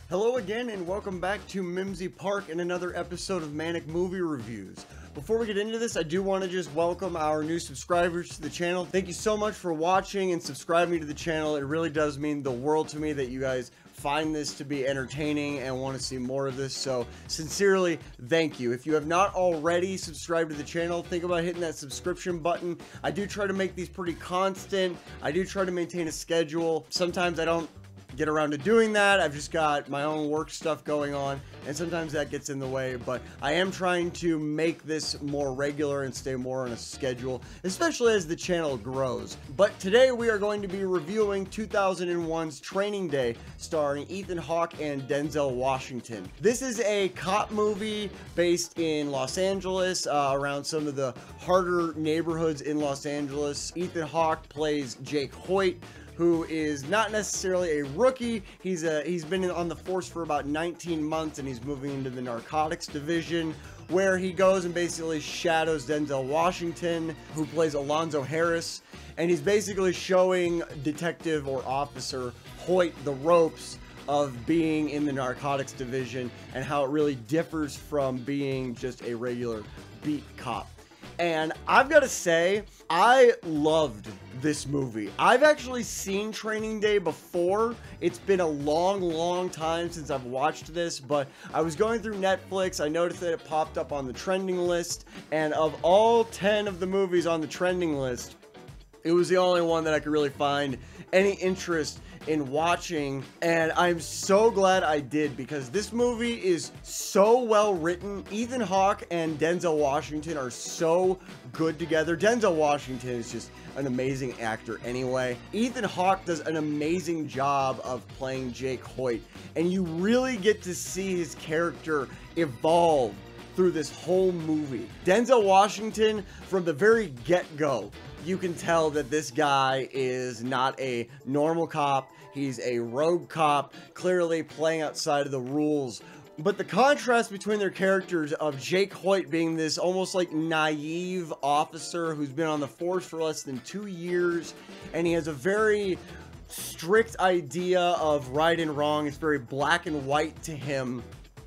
Hello again and welcome back to Mimsy Park and another episode of Manic Movie Reviews. Before we get into this, I do want to just welcome our new subscribers to the channel. Thank you so much for watching and subscribing to the channel. It really does mean the world to me that you guys find this to be entertaining and want to see more of this. So sincerely, thank you. If you have not already subscribed to the channel, think about hitting that subscription button. I do try to make these pretty constant. I do try to maintain a schedule. Sometimes I don't get around to doing that. I've just got my own work stuff going on, and sometimes that gets in the way, but I am trying to make this more regular and stay more on a schedule, especially as the channel grows. But today we are going to be reviewing 2001's Training Day, starring Ethan Hawke and Denzel Washington. This is a cop movie based in Los Angeles, around some of the harder neighborhoods in Los Angeles. Ethan Hawke plays Jake Hoyt, who is not necessarily a rookie. He's been on the force for about 19 months, and he's moving into the narcotics division, where he goes and basically shadows Denzel Washington, who plays Alonzo Harris, and he's basically showing Detective or Officer Hoyt the ropes of being in the narcotics division and how it really differs from being just a regular beat cop. And I've got to say, I loved this movie. I've actually seen Training Day before. It's been a long time since I've watched this, but I was going through Netflix. I noticed that it popped up on the trending list, and of all 10 of the movies on the trending list, it was the only one that I could really find any interest in watching, and I'm so glad I did, because this movie is so well written. Ethan Hawke and Denzel Washington are so good together. Denzel Washington is just an amazing actor anyway. Ethan Hawke does an amazing job of playing Jake Hoyt, and you really get to see his character evolve through this whole movie. Denzel Washington, from the very get-go, you can tell that this guy is not a normal cop. He's a rogue cop, clearly playing outside of the rules. But the contrast between their characters of Jake Hoyt being this almost like naive officer who's been on the force for less than 2 years, and he has a very strict idea of right and wrong. It's very black and white to him.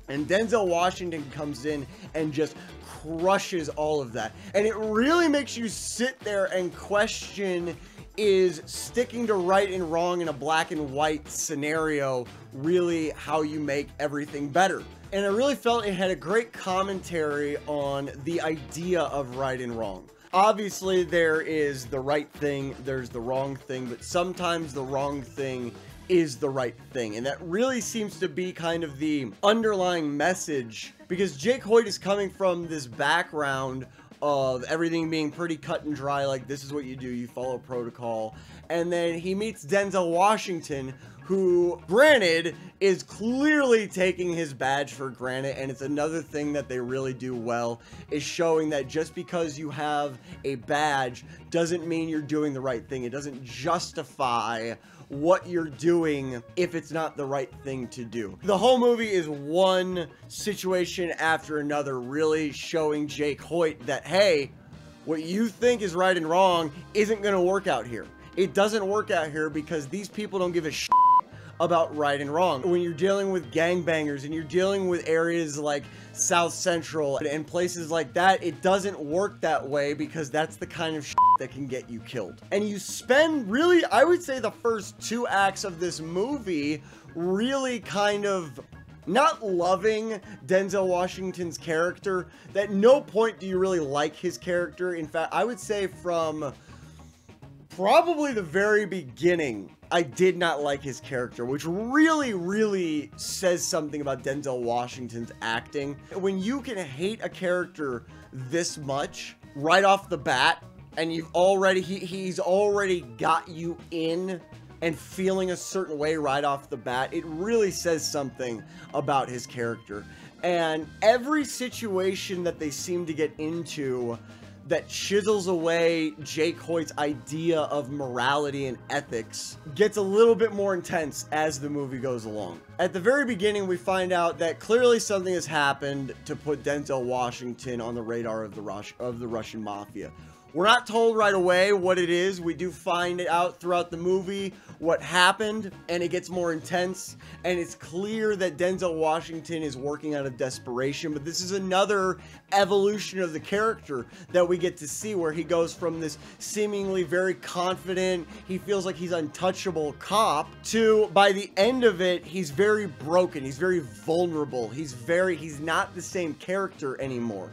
And Denzel Washington comes in and just crushes all of that. And it really makes you sit there and question, is sticking to right and wrong in a black and white scenario really how you make everything better? And I really felt it had a great commentary on the idea of right and wrong. Obviously, there is the right thing, there's the wrong thing, but sometimes the wrong thing is the right thing, and that really seems to be kind of the underlying message, because Jake Hoyt is coming from this background of everything being pretty cut and dry, like this is what you do, you follow protocol, and then he meets Denzel Washington, who, granted, is clearly taking his badge for granted. And it's another thing that they really do well, is showing that just because you have a badge doesn't mean you're doing the right thing. It doesn't justify what you're doing if it's not the right thing to do. The whole movie is one situation after another, really showing Jake Hoyt that, hey, what you think is right and wrong isn't going to work out here. It doesn't work out here because these people don't give a shit about right and wrong. When you're dealing with gangbangers and you're dealing with areas like South Central and places like that, it doesn't work that way, because that's the kind of shit that can get you killed. And you spend really, I would say, the first 2 acts of this movie really kind of not loving Denzel Washington's character. At no point do you really like his character. In fact, I would say from probably the very beginning, I did not like his character, which really says something about Denzel Washington's acting. When you can hate a character this much right off the bat, and you've already, he's already got you in and feeling a certain way right off the bat, it really says something about his character. And every situation that they seem to get into that chisels away Jake Hoyt's idea of morality and ethics gets a little bit more intense as the movie goes along. At the very beginning, we find out that clearly something has happened to put Denzel Washington on the radar of the Russian mafia. We're not told right away what it is. We do find it out throughout the movie what happened, and it gets more intense, and it's clear that Denzel Washington is working out of desperation. But this is another evolution of the character that we get to see, where he goes from this seemingly very confident, he feels like he's untouchable cop, to by the end of it, he's very broken, he's very vulnerable, he's not the same character anymore.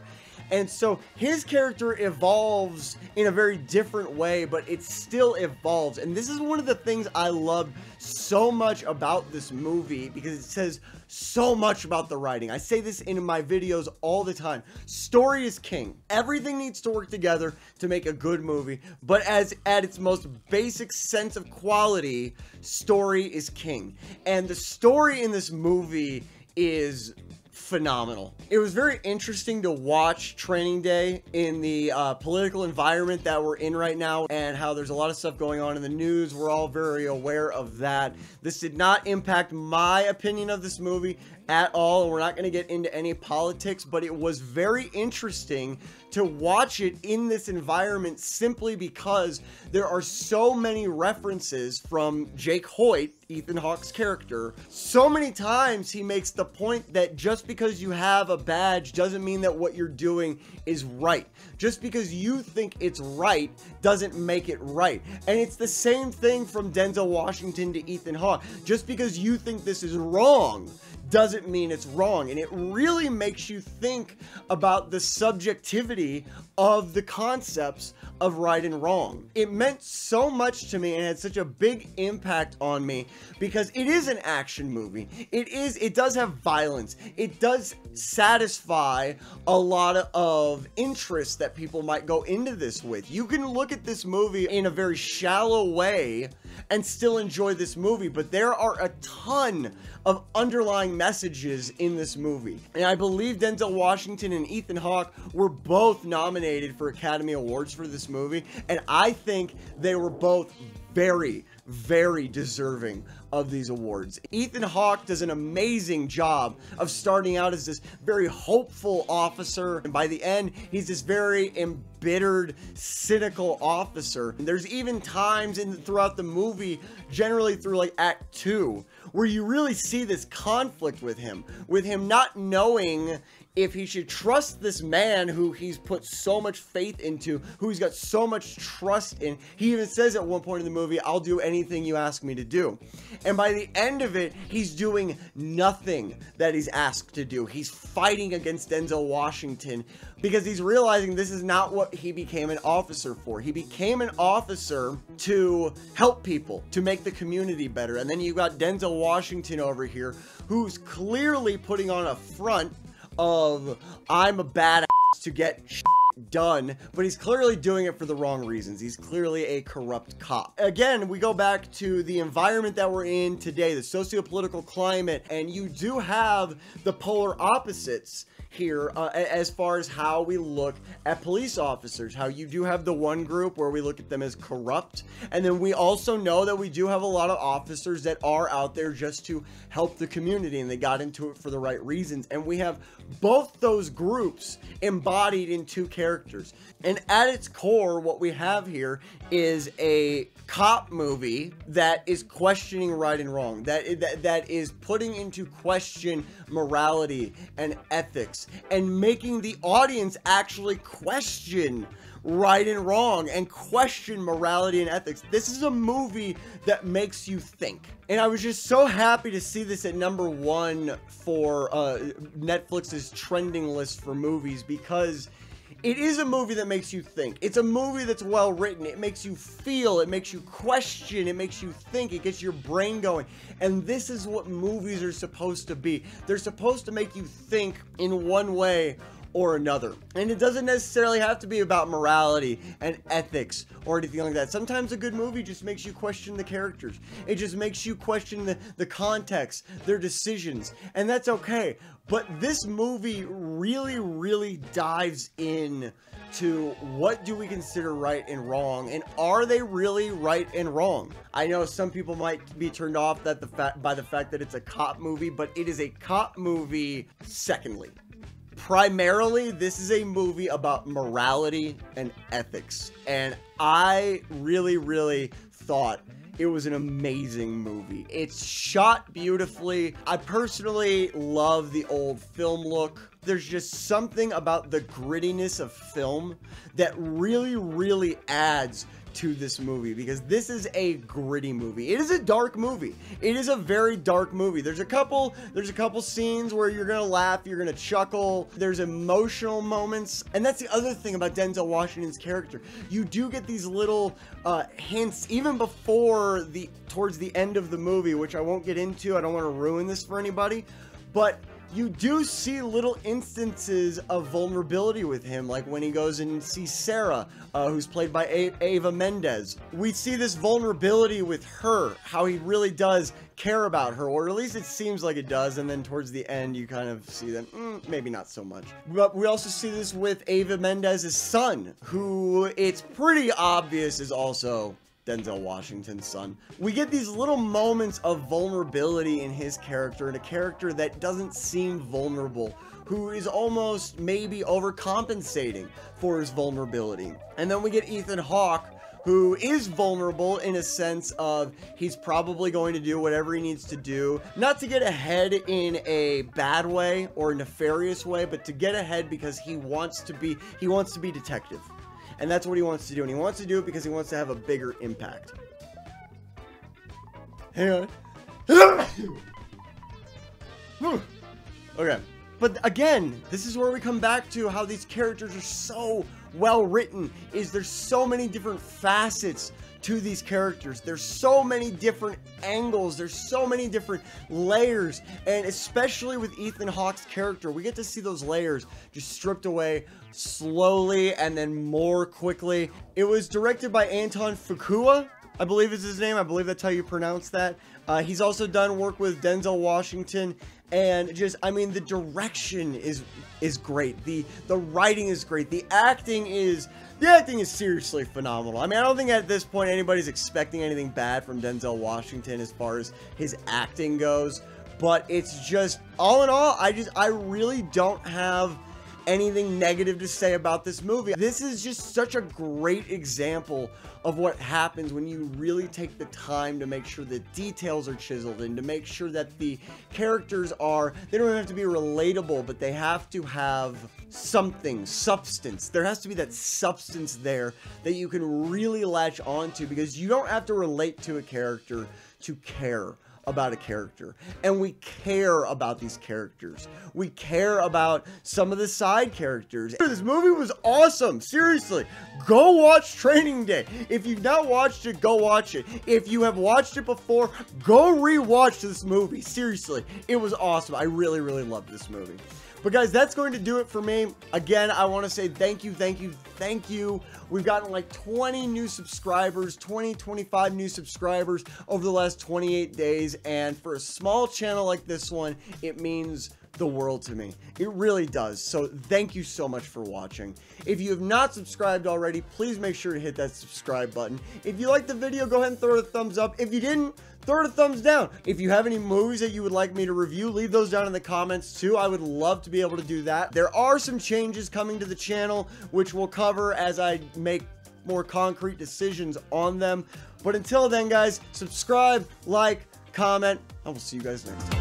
And so his character evolves in a very different way, but it still evolves. And this is one of the things I loved so much about this movie, because it says so much about the writing. I say this in my videos all the time. Story is king. Everything needs to work together to make a good movie, but at its most basic sense of quality, story is king. And the story in this movie is phenomenal. It was very interesting to watch Training Day in the political environment that we're in right now, and how there's a lot of stuff going on in the news. We're all very aware of that. This did not impact my opinion of this movie at all, and we're not going to get into any politics, but it was very interesting to watch it in this environment, simply because there are so many references from Jake Hoyt, Ethan Hawke's character. So many times he makes the point that just because you have a badge doesn't mean that what you're doing is right. Just because you think it's right doesn't make it right. And it's the same thing from Denzel Washington to Ethan Hawke. Just because you think this is wrong doesn't mean it's wrong. And it really makes you think about the subjectivity of the concepts of right and wrong. It meant so much to me and had such a big impact on me, because it is an action movie. It does have violence. It does satisfy a lot of interest that people might go into this with. You can look at this movie in a very shallow way and still enjoy this movie, but there are a ton of underlying messages in this movie. And I believe Denzel Washington and Ethan Hawke were both nominated for Academy Awards for this movie, and I think they were both very, very deserving of these awards. Ethan Hawke does an amazing job of starting out as this very hopeful officer, and by the end, he's this very embittered, cynical officer. And there's even times throughout the movie, generally through like Act 2, where you really see this conflict with him not knowing if he should trust this man who he's put so much faith into, who he's got so much trust in. He even says at one point in the movie, "I'll do anything you ask me to do." And by the end of it, he's doing nothing that he's asked to do. He's fighting against Denzel Washington because he's realizing this is not what he became an officer for. He became an officer to help people, to make the community better. And then you got Denzel Washington over here, who's clearly putting on a front of, I'm a badass to get done, but he's clearly doing it for the wrong reasons. He's clearly a corrupt cop. Again, we go back to the environment that we're in today, the socio-political climate, and you do have the polar opposites here as far as how we look at police officers. How you do have the one group where we look at them as corrupt, and then we also know that we do have a lot of officers that are out there just to help the community, and they got into it for the right reasons. And we have both those groups embodied in two characters. And at its core, what we have here is a cop movie that is questioning right and wrong, that is putting into question morality and ethics, and making the audience actually question right and wrong and question morality and ethics. This is a movie that makes you think. And I was just so happy to see this at #1 for Netflix's trending list for movies, because it is a movie that makes you think. It's a movie that's well written. It makes you feel, it makes you question, it makes you think, it gets your brain going. And this is what movies are supposed to be. They're supposed to make you think in one way or another. And it doesn't necessarily have to be about morality and ethics or anything like that. Sometimes a good movie just makes you question the characters. It just makes you question the context, their decisions, and that's okay. But this movie really, really dives in to what do we consider right and wrong, and are they really right and wrong? I know some people might be turned off by the fact that it's a cop movie, but it is a cop movie secondly. Primarily, this is a movie about morality and ethics, and I really thought it was an amazing movie. It's shot beautifully. I personally love the old film look. There's just something about the grittiness of film that really adds to this movie, because this is a gritty movie. It is a dark movie. It is a very dark movie. There's a couple scenes where you're gonna laugh, you're gonna chuckle, there's emotional moments, and that's the other thing about Denzel Washington's character. You do get these little hints even before towards the end of the movie, which I won't get into. I don't want to ruin this for anybody, but you do see little instances of vulnerability with him, like when he goes and sees Sarah, who's played by Ava Mendes. We see this vulnerability with her, how he really does care about her, or at least it seems like it does, and then towards the end you kind of see them, maybe not so much. But we also see this with Ava Mendes' son, who it's pretty obvious is also Denzel Washington's son. We get these little moments of vulnerability in his character, and a character that doesn't seem vulnerable, who is almost maybe overcompensating for his vulnerability. And then we get Ethan Hawke, who is vulnerable in a sense of he's probably going to do whatever he needs to do, not to get ahead in a bad way or a nefarious way, but to get ahead because he wants to be detective. And that's what he wants to do. And he wants to do it because he wants to have a bigger impact. Hang on. Okay. But again, this is where we come back to how these characters are so well written. There's so many different facets to these characters. There's so many different angles. There's so many different layers. And especially with Ethan Hawke's character, we get to see those layers just stripped away slowly and then more quickly. It was directed by Anton Fuqua, I believe is his name. I believe that's how you pronounce that. He's also done work with Denzel Washington, and just, I mean, the direction is great. The writing is great. The acting is seriously phenomenal. I mean, I don't think at this point anybody's expecting anything bad from Denzel Washington as far as his acting goes, but it's just, all in all, I really don't have anything negative to say about this movie. This is just such a great example of what happens when you really take the time to make sure the details are chiseled and to make sure that the characters they don't have to be relatable, but they have to have substance. There has to be that substance there that you can really latch onto, because you don't have to relate to a character to care about a character. And we care about these characters. We care about some of the side characters. This movie was awesome. Seriously, go watch Training Day. If you've not watched it, go watch it. If you have watched it before, go rewatch this movie. Seriously, it was awesome. I really loved this movie. But guys, that's going to do it for me. Again, I want to say thank you. We've gotten like 20 new subscribers, 25 new subscribers over the last 28 days. And for a small channel like this one, it means the world to me. It really does. So thank you so much for watching. If you have not subscribed already, please make sure to hit that subscribe button. If you liked the video, go ahead and throw it a thumbs up. If you didn't, throw it a thumbs down. If you have any movies that you would like me to review, leave those down in the comments too. I would love to be able to do that. There are some changes coming to the channel, which we'll cover as I make more concrete decisions on them. But until then, guys, subscribe, like, comment, and we'll see you guys next time.